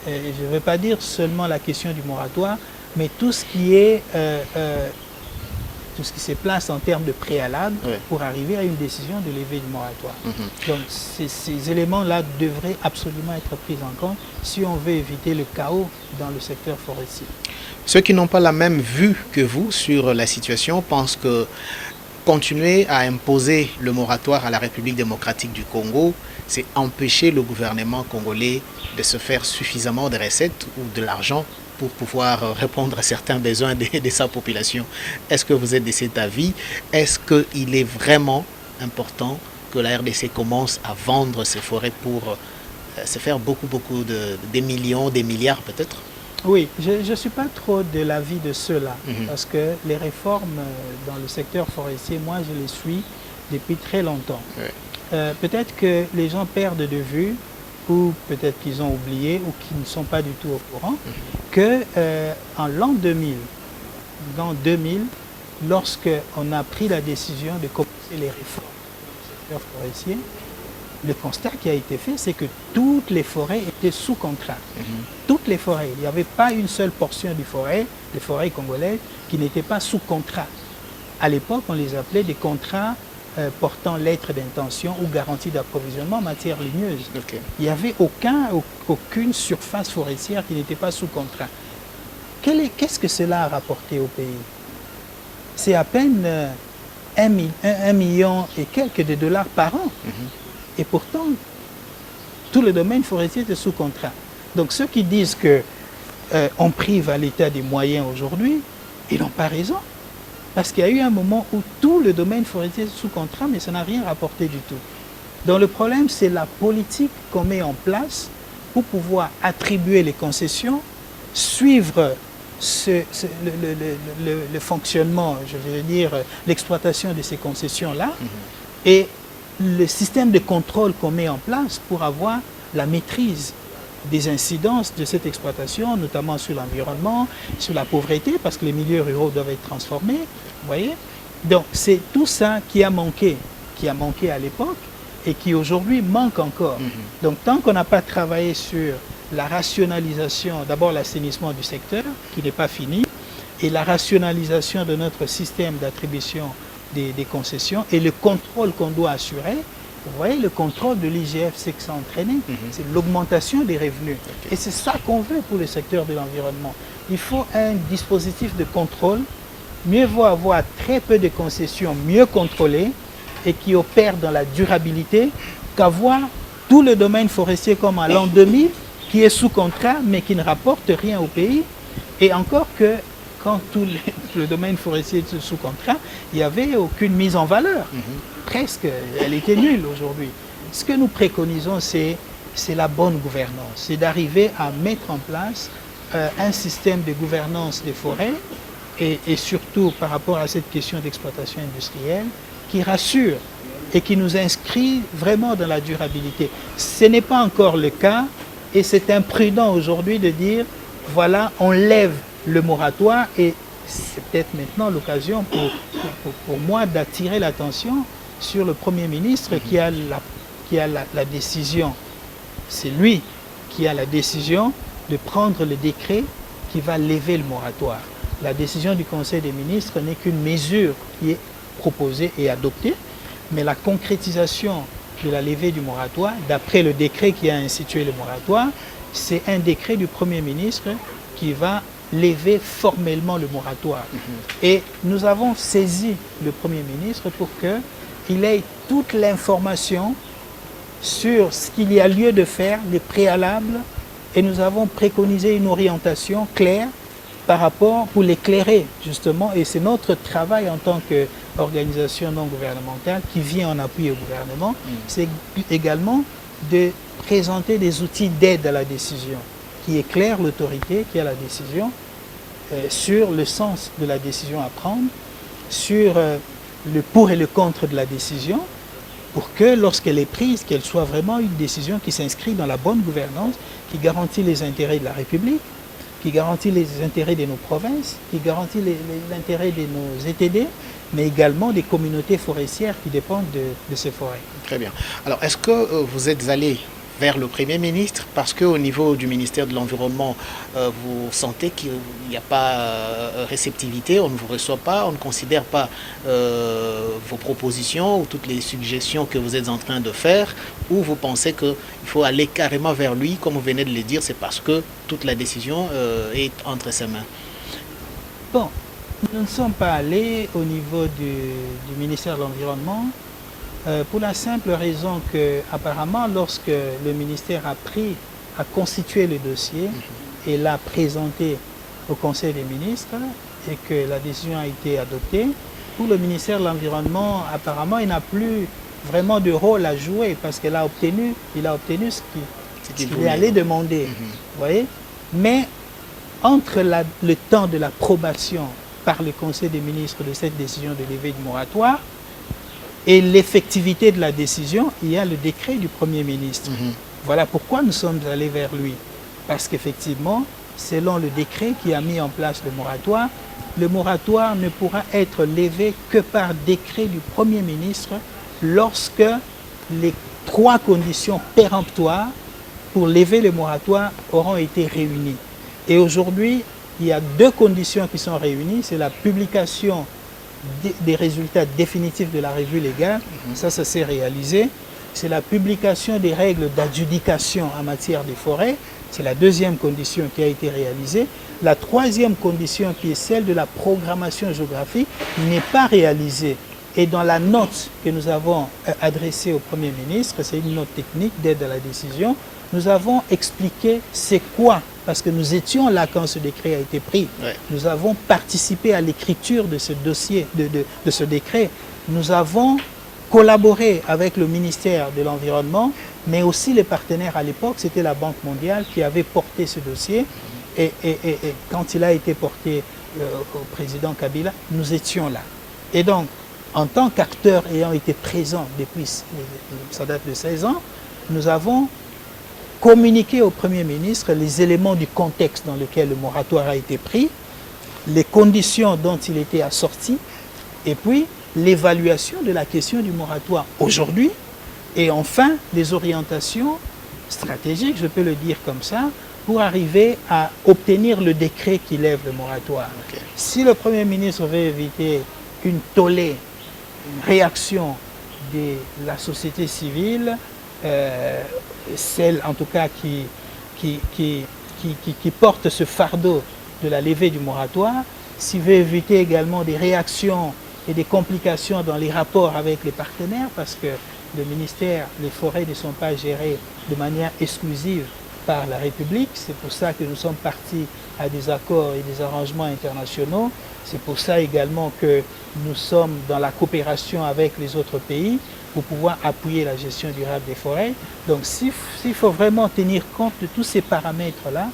Je ne veux pas dire seulement la question du moratoire, mais tout ce qui est tout ce qui se place en termes de préalable pour arriver à une décision de lever du moratoire. Donc ces éléments-là devraient absolument être pris en compte si on veut éviter le chaos dans le secteur forestier. Ceux qui n'ont pas la même vue que vous sur la situation pensent que continuer à imposer le moratoire à la République démocratique du Congo, c'est empêcher le gouvernement congolais de se faire suffisamment de recettes ou de l'argent pour pouvoir répondre à certains besoins de sa population. Est-ce que vous êtes de cet avis? Est-ce qu'il est vraiment important que la RDC commence à vendre ses forêts pour se faire beaucoup des millions, des milliards peut-être? Oui, je ne suis pas trop de l'avis de ceux-là, parce que les réformes dans le secteur forestier, moi je les suis depuis très longtemps. Peut-être que les gens perdent de vue, ou peut-être qu'ils ont oublié, ou qu'ils ne sont pas du tout au courant, que en l'an 2000, lorsqu'on a pris la décision de commencer les réformes dans le secteur forestier, le constat qui a été fait, c'est que toutes les forêts étaient sous contrat. Toutes les forêts. Il n'y avait pas une seule portion des forêts congolaises, qui n'étaient pas sous contrat. À l'époque, on les appelait des contrats portant lettre d'intention ou garantie d'approvisionnement en matière ligneuse. Il n'y avait aucune surface forestière qui n'était pas sous contrat. Qu'est-ce que cela a rapporté au pays? C'est à peine 1 million et quelques de dollars par an. Et pourtant, tout le domaine forestier est sous contrat. Donc ceux qui disent qu'on prive à l'État des moyens aujourd'hui, ils n'ont pas raison. Parce qu'il y a eu un moment où tout le domaine forestier est sous contrat, mais ça n'a rien rapporté du tout. Donc le problème, c'est la politique qu'on met en place pour pouvoir attribuer les concessions, suivre le fonctionnement, je veux dire, l'exploitation de ces concessions-là, et le système de contrôle qu'on met en place pour avoir la maîtrise des incidences de cette exploitation, notamment sur l'environnement, sur la pauvreté, parce que les milieux ruraux doivent être transformés, vous voyez. Donc c'est tout ça qui a manqué à l'époque et qui aujourd'hui manque encore. Donc tant qu'on n'a pas travaillé sur la rationalisation, d'abord l'assainissement du secteur, qui n'est pas fini, et la rationalisation de notre système d'attribution des concessions et le contrôle qu'on doit assurer. Vous voyez, le contrôle de l'IGF, c'est que ça a entraîné, c'est l'augmentation des revenus. Et c'est ça qu'on veut pour le secteur de l'environnement. Il faut un dispositif de contrôle. Mieux vaut avoir très peu de concessions mieux contrôlées et qui opèrent dans la durabilité qu'avoir tout le domaine forestier comme à l'an 2000 qui est sous contrat mais qui ne rapporte rien au pays. Et encore que quand tout le domaine forestier est sous contrat, il n'y avait aucune mise en valeur. Presque, elle était nulle aujourd'hui. Ce que nous préconisons, c'est la bonne gouvernance. C'est d'arriver à mettre en place un système de gouvernance des forêts et surtout par rapport à cette question d'exploitation industrielle qui rassure et qui nous inscrit vraiment dans la durabilité. Ce n'est pas encore le cas et c'est imprudent aujourd'hui de dire voilà, on lève le moratoire et c'est peut-être maintenant l'occasion pour moi d'attirer l'attention sur le Premier ministre qui a la décision. C'est lui qui a la décision de prendre le décret qui va lever le moratoire. La décision du Conseil des ministres n'est qu'une mesure qui est proposée et adoptée, mais la concrétisation de la levée du moratoire, d'après le décret qui a institué le moratoire, c'est un décret du Premier ministre qui va lever formellement le moratoire. Et nous avons saisi le Premier ministre pour qu'il ait toute l'information sur ce qu'il y a lieu de faire, les préalables, et nous avons préconisé une orientation claire par rapport, pour l'éclairer justement, et c'est notre travail en tant qu'organisation non gouvernementale qui vient en appui au gouvernement, c'est également de présenter des outils d'aide à la décision qui éclairent l'autorité qui a la décision sur le sens de la décision à prendre, sur le pour et le contre de la décision, pour que lorsqu'elle est prise, qu'elle soit vraiment une décision qui s'inscrit dans la bonne gouvernance, qui garantit les intérêts de la République, qui garantit les intérêts de nos provinces, qui garantit l'intérêt de nos ETD, mais également des communautés forestières qui dépendent de ces forêts. Très bien. Alors, est-ce que vous êtes allé vers le Premier ministre parce qu'au niveau du ministère de l'Environnement, vous sentez qu'il n'y a pas réceptivité, on ne vous reçoit pas, on ne considère pas vos propositions ou toutes les suggestions que vous êtes en train de faire, ou vous pensez qu'il faut aller carrément vers lui, comme vous venez de le dire, c'est parce que toute la décision est entre ses mains? Bon, nous ne sommes pas allés au niveau du ministère de l'Environnement pour la simple raison que, apparemment, lorsque le ministère a constitué le dossier et l'a présenté au Conseil des ministres et que la décision a été adoptée, pour le ministère de l'Environnement, apparemment, il n'a plus vraiment de rôle à jouer parce qu'il a obtenu ce qu'il est allé demander. Vous voyez? Mais entre le temps de l'approbation par le Conseil des ministres de cette décision de levée du moratoire et l'effectivité de la décision, il y a le décret du Premier ministre. Voilà pourquoi nous sommes allés vers lui. Parce qu'effectivement, selon le décret qui a mis en place le moratoire ne pourra être levé que par décret du Premier ministre lorsque les 3 conditions péremptoires pour lever le moratoire auront été réunies. Et aujourd'hui, il y a 2 conditions qui sont réunies, c'est la publication des résultats définitifs de la revue légale, ça s'est réalisé. C'est la publication des règles d'adjudication en matière de forêt, c'est la 2e condition qui a été réalisée. La 3e condition, qui est celle de la programmation géographique, n'est pas réalisée. Et dans la note que nous avons adressée au Premier ministre, c'est une note technique d'aide à la décision, nous avons expliqué c'est quoi, parce que nous étions là quand ce décret a été pris. Ouais. Nous avons participé à l'écriture de ce dossier, de ce décret. Nous avons collaboré avec le ministère de l'Environnement, mais aussi les partenaires à l'époque, c'était la Banque mondiale qui avait porté ce dossier. Et quand il a été porté au président Kabila, nous étions là. Et donc, en tant qu'acteurs ayant été présents depuis, ça date de 16 ans, nous avons communiqué au Premier ministre les éléments du contexte dans lequel le moratoire a été pris, les conditions dont il était assorti, et puis l'évaluation de la question du moratoire aujourd'hui, et enfin les orientations stratégiques, je peux le dire comme ça, pour arriver à obtenir le décret qui lève le moratoire. Okay. Si le Premier ministre veut éviter une tollée, une réaction de la société civile, celle en tout cas qui porte ce fardeau de la levée du moratoire, s'il veut éviter également des réactions et des complications dans les rapports avec les partenaires, parce que le ministère, les forêts ne sont pas gérées de manière exclusive par la République. C'est pour ça que nous sommes partis à des accords et des arrangements internationaux. C'est pour ça également que nous sommes dans la coopération avec les autres pays pour pouvoir appuyer la gestion durable des forêts. Donc s'il faut vraiment tenir compte de tous ces paramètres-là,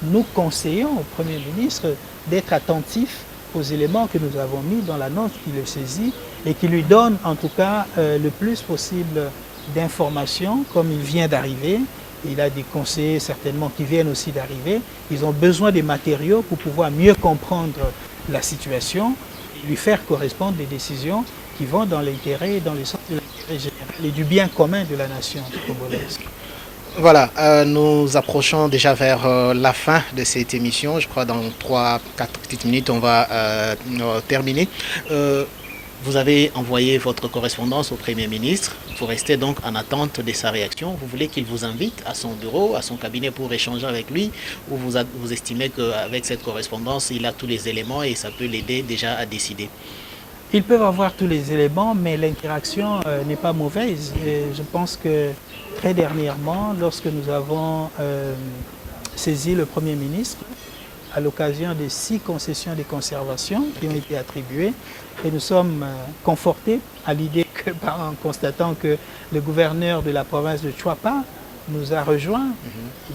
nous conseillons au Premier ministre d'être attentif aux éléments que nous avons mis dans la note qui le saisit et qui lui donne en tout cas le plus possible d'informations comme il vient d'arriver. Il a des conseillers certainement qui viennent aussi d'arriver. Ils ont besoin des matériaux pour pouvoir mieux comprendre la situation et lui faire correspondre des décisions qui vont dans l'intérêt et dans le sens de l'intérêt général et du bien commun de la nation congolaise. Voilà, nous approchons déjà vers la fin de cette émission. Je crois dans 3-4 petites minutes, on va terminer. Vous avez envoyé votre correspondance au Premier ministre. Vous restez donc en attente de sa réaction. Vous voulez qu'il vous invite à son bureau, à son cabinet pour échanger avec lui, ou vous estimez qu'avec cette correspondance, il a tous les éléments et ça peut l'aider déjà à décider? Ils peuvent avoir tous les éléments, mais l'interaction n'est pas mauvaise. Et je pense que très dernièrement, lorsque nous avons saisi le Premier ministre, à l'occasion des 6 concessions de conservation qui ont été attribuées, et nous sommes confortés à l'idée que, en constatant que le gouverneur de la province de Chouapa nous a rejoints.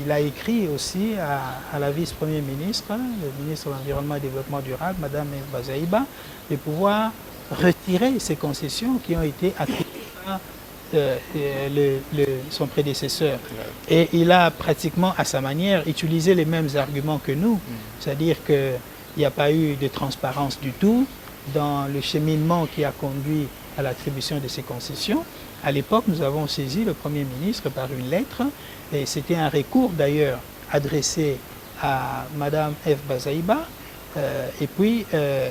Il a écrit aussi à la vice-premier ministre, le ministre de l'Environnement et du Développement durable, Mme Bazaïba, de pouvoir retirer ces concessions qui ont été attribuées par son prédécesseur. Et il a pratiquement, à sa manière, utilisé les mêmes arguments que nous, c'est-à-dire qu'il n'y a pas eu de transparence du tout dans le cheminement qui a conduit à l'attribution de ces concessions. À l'époque, nous avons saisi le Premier ministre par une lettre, et c'était un recours d'ailleurs adressé à Mme F. Bazaïba, et puis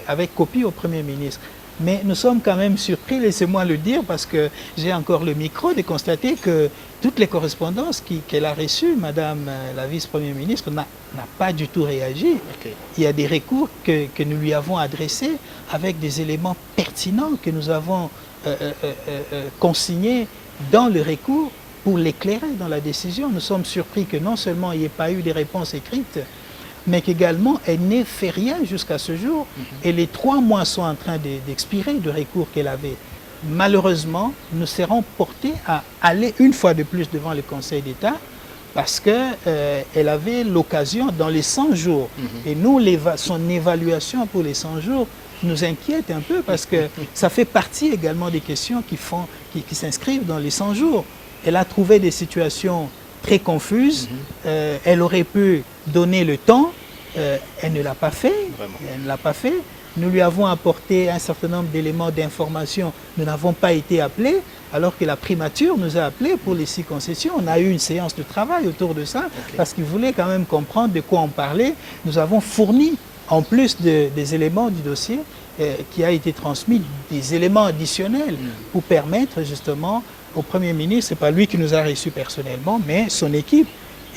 avec copie au Premier ministre. Mais nous sommes quand même surpris, laissez-moi le dire, parce que j'ai encore le micro, de constater que toutes les correspondances qu'elle a reçues, Madame la vice-première ministre n'a pas du tout réagi. Okay. Il y a des recours que nous lui avons adressés avec des éléments pertinents que nous avons consignés dans le recours pour l'éclairer dans la décision. Nous sommes surpris que non seulement il n'y ait pas eu de réponse écrite, mais qu'également elle n'ait fait rien jusqu'à ce jour. Et les 3 mois sont en train d'expirer de recours qu'elle avait. Malheureusement, nous serons portés à aller une fois de plus devant le Conseil d'État parce qu'elle avait l'occasion dans les 100 jours. Et nous, son évaluation pour les 100 jours nous inquiète un peu parce que ça fait partie également des questions qui s'inscrivent dans les 100 jours. Elle a trouvé des situations très confuse, elle aurait pu donner le temps, elle ne l'a pas fait, elle ne l'a pas fait. Nous lui avons apporté un certain nombre d'éléments d'information, nous n'avons pas été appelés, alors que la primature nous a appelés pour les 6 concessions. On a eu une séance de travail autour de ça, parce qu'il voulait quand même comprendre de quoi on parlait. Nous avons fourni, en plus des éléments du dossier, qui a été transmis, des éléments additionnels pour permettre justement au Premier ministre, ce n'est pas lui qui nous a reçus personnellement, mais son équipe.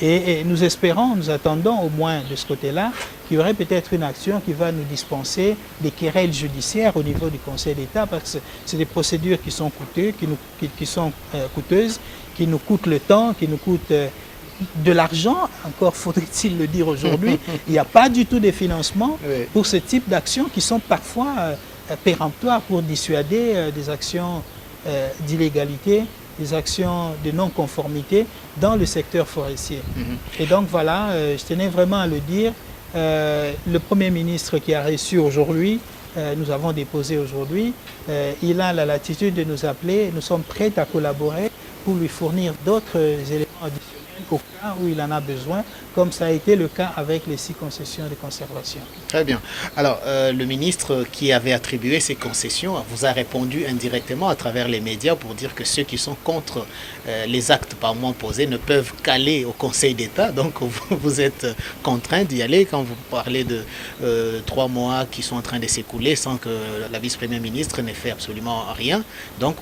Et nous espérons, nous attendons au moins de ce côté-là, qu'il y aurait peut-être une action qui va nous dispenser des querelles judiciaires au niveau du Conseil d'État, parce que c'est des procédures qui sont coûteuses, qui nous coûtent le temps, qui nous coûtent de l'argent, encore faudrait-il le dire aujourd'hui, il n'y a pas du tout de financement pour ce type d'actions qui sont parfois péremptoires pour dissuader des actions d'illégalité, des actions de non-conformité dans le secteur forestier. Et donc voilà, je tenais vraiment à le dire, le Premier ministre qui a reçu aujourd'hui, nous avons déposé aujourd'hui, il a la latitude de nous appeler, nous sommes prêts à collaborer pour lui fournir d'autres éléments additionnels au cas où il en a besoin, comme ça a été le cas avec les 6 concessions de conservation. Très bien. Alors, le ministre qui avait attribué ces concessions vous a répondu indirectement à travers les médias pour dire que ceux qui sont contre les actes par moi posés ne peuvent qu'aller au Conseil d'État. Donc, vous êtes contraint d'y aller quand vous parlez de 3 mois qui sont en train de s'écouler sans que la vice-première ministre n'ait fait absolument rien. Donc,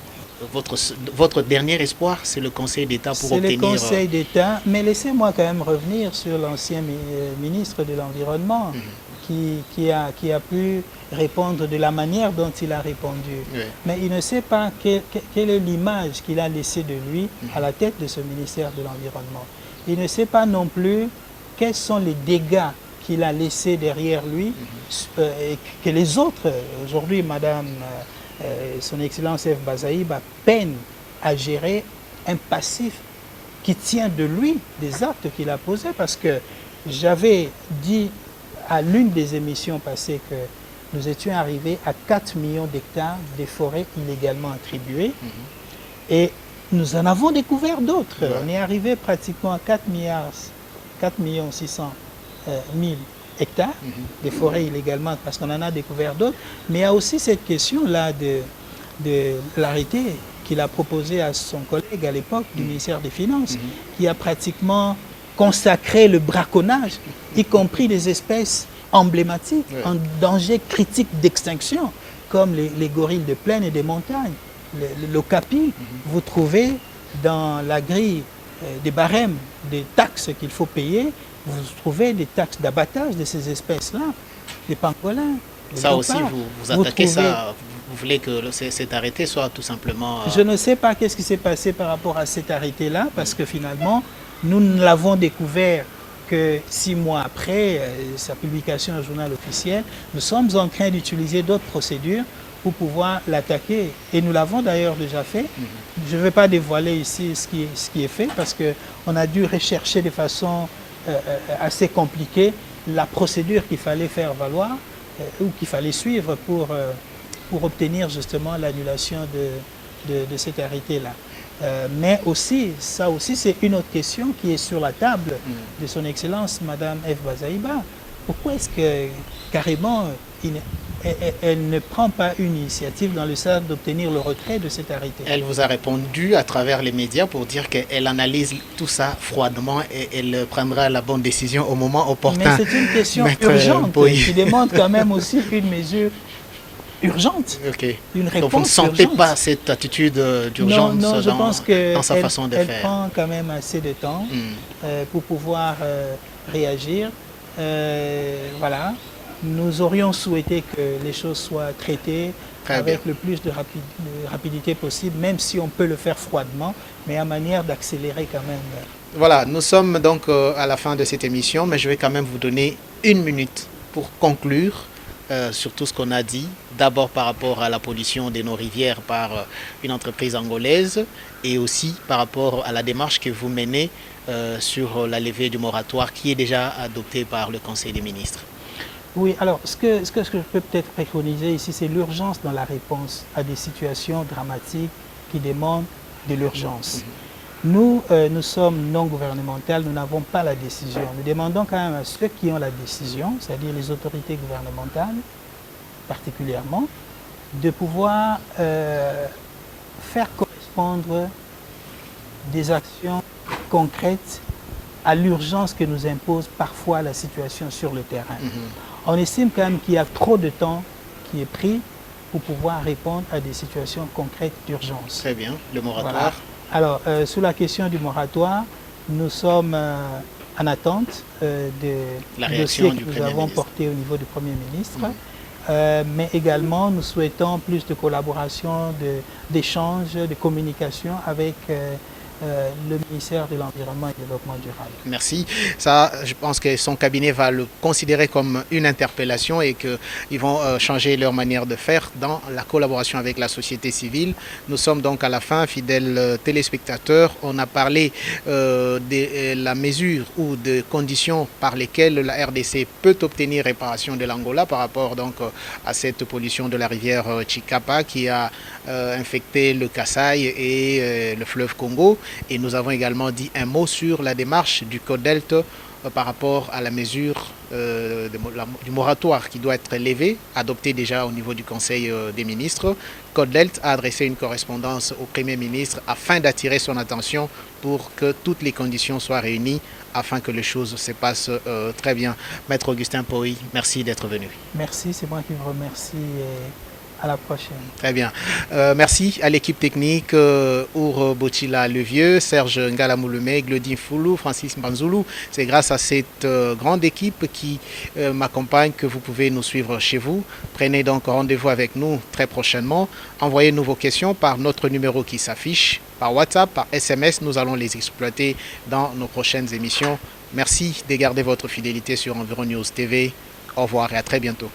votre dernier espoir, c'est le Conseil d'État pour obtenir... C'est le Conseil d'État, mais laissez-moi quand même revenir sur l'ancien ministre de l'Environnement qui a pu répondre de la manière dont il a répondu. Mais il ne sait pas quelle est l'image qu'il a laissée de lui à la tête de ce ministère de l'Environnement. Il ne sait pas non plus quels sont les dégâts qu'il a laissés derrière lui, et que les autres, aujourd'hui, Madame... Son Excellence F. Bazaïba peine à gérer un passif qui tient de lui, des actes qu'il a posés, parce que j'avais dit à l'une des émissions passées que nous étions arrivés à 4 millions d'hectares de forêts illégalement attribuées, et nous en avons découvert d'autres. On est arrivé pratiquement à 4 millions 600 000 hectares de forêts illégalement, parce qu'on en a découvert d'autres. Mais il y a aussi cette question-là de l'arrêté qu'il a proposé à son collègue à l'époque du ministère des Finances, qui a pratiquement consacré le braconnage, y compris des espèces emblématiques, en danger critique d'extinction, comme les gorilles de plaine et des montagnes. L'okapi, vous trouvez dans la grille des barèmes des taxes qu'il faut payer, vous trouvez des taxes d'abattage de ces espèces-là, les pangolins. Ça aussi, vous attaquez ça, vous voulez que cet arrêté soit tout simplement... Je ne sais pas qu'est-ce qui s'est passé par rapport à cet arrêté-là, parce que finalement, nous ne l'avons découvert que 6 mois après sa publication au journal officiel. Nous sommes en train d'utiliser d'autres procédures pour pouvoir l'attaquer. Et nous l'avons d'ailleurs déjà fait. Je ne vais pas dévoiler ici ce qui est fait, parce qu'on a dû rechercher de façon assez compliquée la procédure qu'il fallait faire valoir ou qu'il fallait suivre pour obtenir justement l'annulation de cet arrêté-là. Mais aussi, ça aussi c'est une autre question qui est sur la table de son Excellence Madame F. Bazaïba. Pourquoi est-ce que carrément elle ne prend pas une initiative dans le sens d'obtenir le retrait de cet arrêté? Elle vous a répondu à travers les médias pour dire qu'elle analyse tout ça froidement et elle prendra la bonne décision au moment opportun. Mais c'est une question urgente qui demande quand même aussi une mesure urgente, une réponse. Donc vous ne sentez pas cette attitude d'urgence dans sa façon de faire? Elle prend quand même assez de temps pour pouvoir réagir. Voilà. Nous aurions souhaité que les choses soient traitées avec le plus de rapidité possible, même si on peut le faire froidement, mais à manière d'accélérer quand même. Voilà, nous sommes donc à la fin de cette émission, mais je vais quand même vous donner 1 minute pour conclure sur tout ce qu'on a dit. D'abord par rapport à la pollution de nos rivières par une entreprise angolaise, et aussi par rapport à la démarche que vous menez sur la levée du moratoire qui est déjà adoptée par le Conseil des ministres. Oui, alors ce que je peux peut-être préconiser ici, c'est l'urgence dans la réponse à des situations dramatiques qui demandent de l'urgence. Nous, nous sommes non gouvernementaux, nous n'avons pas la décision. Nous demandons quand même à ceux qui ont la décision, c'est-à-dire les autorités gouvernementales particulièrement, de pouvoir faire correspondre des actions concrètes à l'urgence que nous impose parfois la situation sur le terrain. On estime quand même qu'il y a trop de temps qui est pris pour pouvoir répondre à des situations concrètes d'urgence. Très bien. Le moratoire. Voilà. Alors, sur la question du moratoire, nous sommes en attente du dossier que nous avons porté au niveau du Premier ministre. Mais également, nous souhaitons plus de collaboration, d'échange, de communication avec le ministère de l'Environnement et du Développement durable. Merci. Ça, je pense que son cabinet va le considérer comme une interpellation et qu'ils vont changer leur manière de faire dans la collaboration avec la société civile. Nous sommes donc à la fin, fidèles téléspectateurs. On a parlé de la mesure ou de conditions par lesquelles la RDC peut obtenir réparation de l'Angola par rapport donc à cette pollution de la rivière Chikapa qui a infecté le Kasaï et le fleuve Congo. Et nous avons également dit un mot sur la démarche du CODELT par rapport à la mesure du moratoire qui doit être levé, adopté déjà au niveau du Conseil des ministres. CODELT a adressé une correspondance au Premier ministre afin d'attirer son attention pour que toutes les conditions soient réunies afin que les choses se passent très bien. Maître Augustin Poy, merci d'être venu. Merci, c'est moi qui vous remercie. À la prochaine. Très bien. Merci à l'équipe technique, Our Botila Levieux, Serge Ngalamouleme, Glodine Foulou, Francis Mbanzoulou. C'est grâce à cette grande équipe qui m'accompagne que vous pouvez nous suivre chez vous. Prenez donc rendez-vous avec nous très prochainement. Envoyez-nous vos questions par notre numéro qui s'affiche, par WhatsApp, par SMS. Nous allons les exploiter dans nos prochaines émissions. Merci de garder votre fidélité sur Environ News TV. Au revoir et à très bientôt.